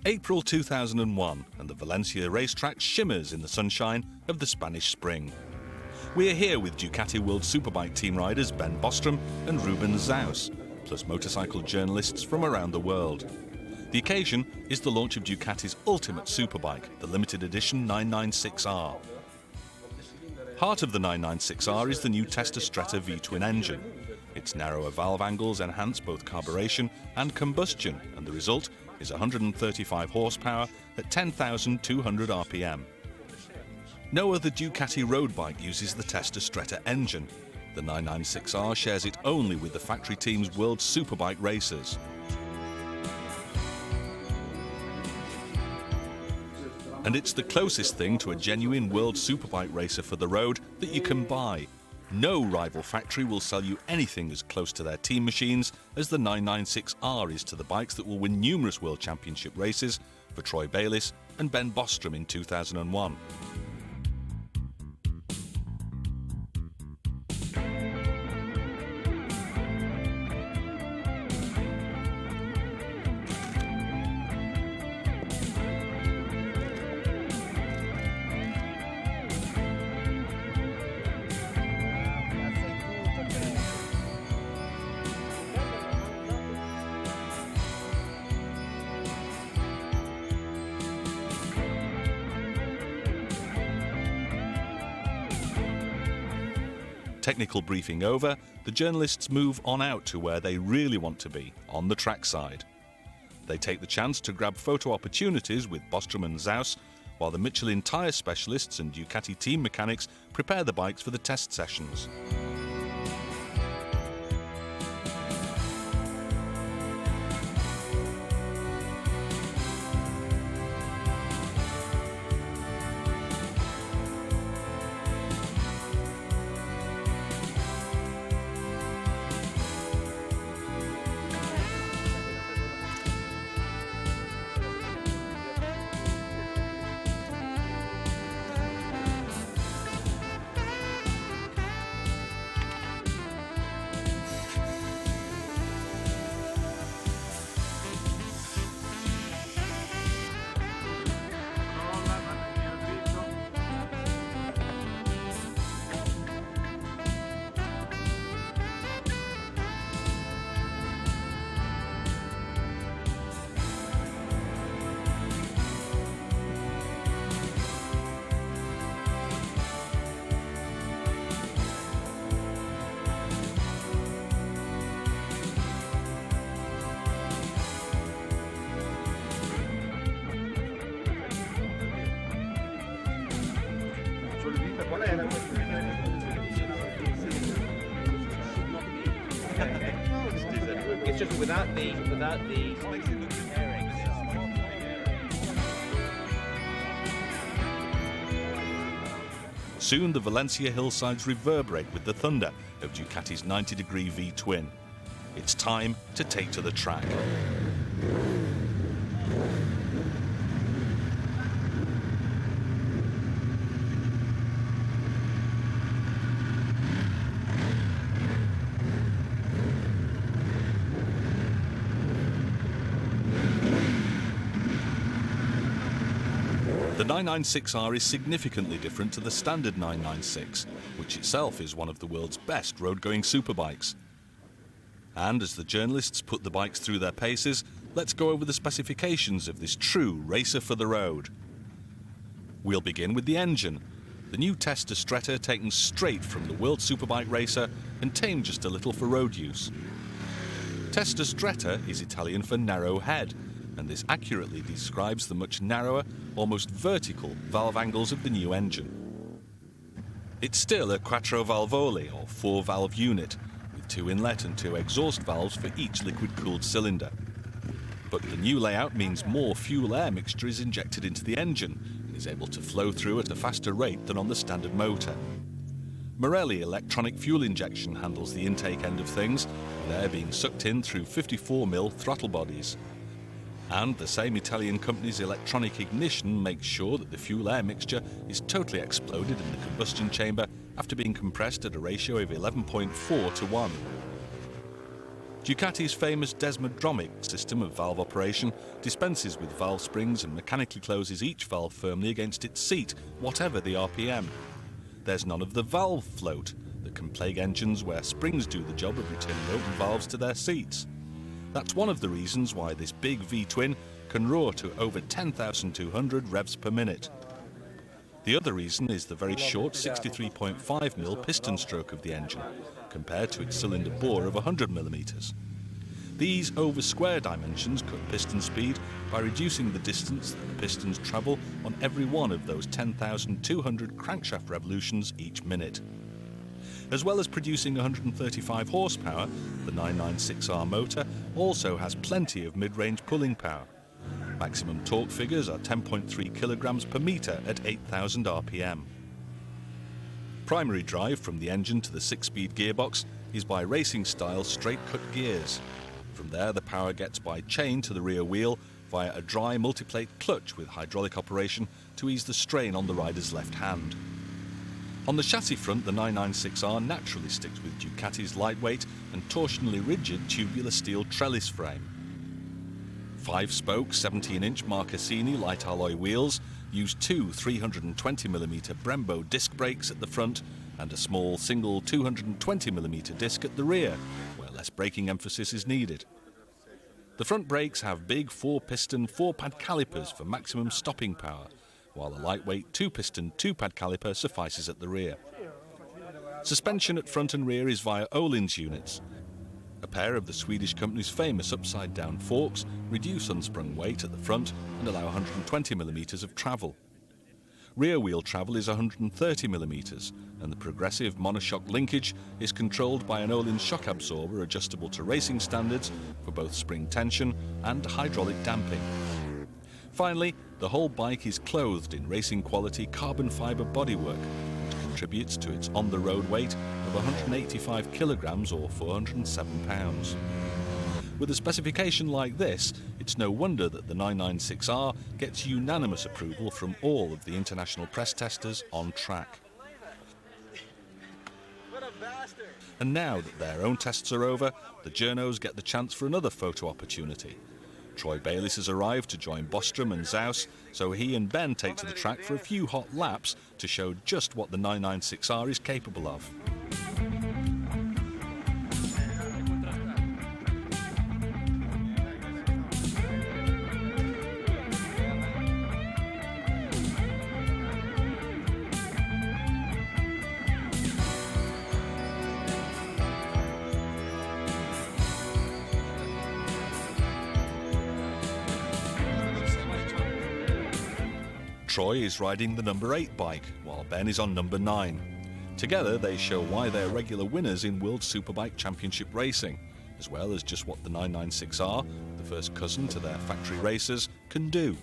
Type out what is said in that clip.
April 2001, and the Valencia racetrack shimmers in the sunshine of the Spanish spring. We are here with Ducati World Superbike team riders Ben Bostrom and Ruben Xaus, plus motorcycle journalists from around the world. The occasion is the launch of Ducati's ultimate superbike, the limited edition 996R. Heart of the 996R is the new Testa Stretta V-twin engine. Its narrower valve angles enhance both carburation and combustion, and the result is 135 horsepower at 10,200 RPM. No other Ducati road bike uses the Testa Stretta engine. The 996R shares it only with the factory team's World Superbike racers. And it's the closest thing to a genuine World Superbike racer for the road that you can buy. No rival factory will sell you anything as close to their team machines as the 996R is to the bikes that will win numerous World Championship races for Troy Bayliss and Ben Bostrom in 2001. Technical briefing over, the journalists move on out to where they really want to be, on the trackside. They take the chance to grab photo opportunities with Bostrom and Xaus, while the Michelin tyre specialists and Ducati team mechanics prepare the bikes for the test sessions. It's just without the Soon the Valencia hillsides reverberate with the thunder of Ducati's 90-degree V-twin. It's time to take to the track. The 996R is significantly different to the standard 996, which itself is one of the world's best road-going superbikes. And as the journalists put the bikes through their paces, let's go over the specifications of this true racer for the road. We'll begin with the engine, the new Testa Stretta taken straight from the World Superbike racer and tamed just a little for road use. Testa Stretta is Italian for narrow head, and this accurately describes the much narrower, almost vertical valve angles of the new engine. It's still a quattro valvole, or four-valve unit, with 2 inlet and 2 exhaust valves for each liquid-cooled cylinder. But the new layout means more fuel-air mixture is injected into the engine and is able to flow through at a faster rate than on the standard motor. Marelli electronic fuel injection handles the intake end of things, with air being sucked in through 54mm throttle bodies. And the same Italian company's electronic ignition makes sure that the fuel-air mixture is totally exploded in the combustion chamber after being compressed at a ratio of 11.4 to 1. Ducati's famous desmodromic system of valve operation dispenses with valve springs and mechanically closes each valve firmly against its seat, whatever the RPM. There's none of the valve float that can plague engines where springs do the job of returning open valves to their seats. That's one of the reasons why this big V-twin can roar to over 10,200 revs per minute. The other reason is the very short 63.5mm piston stroke of the engine, compared to its cylinder bore of 100mm. These over square dimensions cut piston speed by reducing the distance that the pistons travel on every one of those 10,200 crankshaft revolutions each minute. As well as producing 135 horsepower, the 996R motor also has plenty of mid-range pulling power. Maximum torque figures are 10.3 kilograms per metre at 8,000 RPM. Primary drive from the engine to the 6-speed gearbox is by racing-style straight-cut gears. From there, the power gets by chain to the rear wheel via a dry multiplate clutch with hydraulic operation to ease the strain on the rider's left hand. On the chassis front, the 996R naturally sticks with Ducati's lightweight and torsionally rigid tubular steel trellis frame. 5-spoke 17-inch Marcassini light alloy wheels use two 320mm Brembo disc brakes at the front and a small single 220mm disc at the rear, where less braking emphasis is needed. The front brakes have big 4-piston 4-pad calipers for maximum stopping power, while the lightweight 2-piston 2-pad caliper suffices at the rear. Suspension at front and rear is via Öhlins units. A pair of the Swedish company's famous upside-down forks reduce unsprung weight at the front and allow 120mm of travel. Rear wheel travel is 130mm, and the progressive monoshock linkage is controlled by an Öhlins shock absorber adjustable to racing standards for both spring tension and hydraulic damping. Finally, the whole bike is clothed in racing quality carbon fibre bodywork, which contributes to its on-the-road weight of 185 kilograms or 407 pounds. With a specification like this, it's no wonder that the 996R gets unanimous approval from all of the international press testers on track. And now that their own tests are over, the journos get the chance for another photo opportunity. Troy Bayliss has arrived to join Bostrom and Xaus, so he and Ben take to the track for a few hot laps to show just what the 996R is capable of. Troy is riding the number 8 bike, while Ben is on number 9. Together, they show why they're regular winners in World Superbike Championship racing, as well as just what the 996R, the first cousin to their factory racers, can do.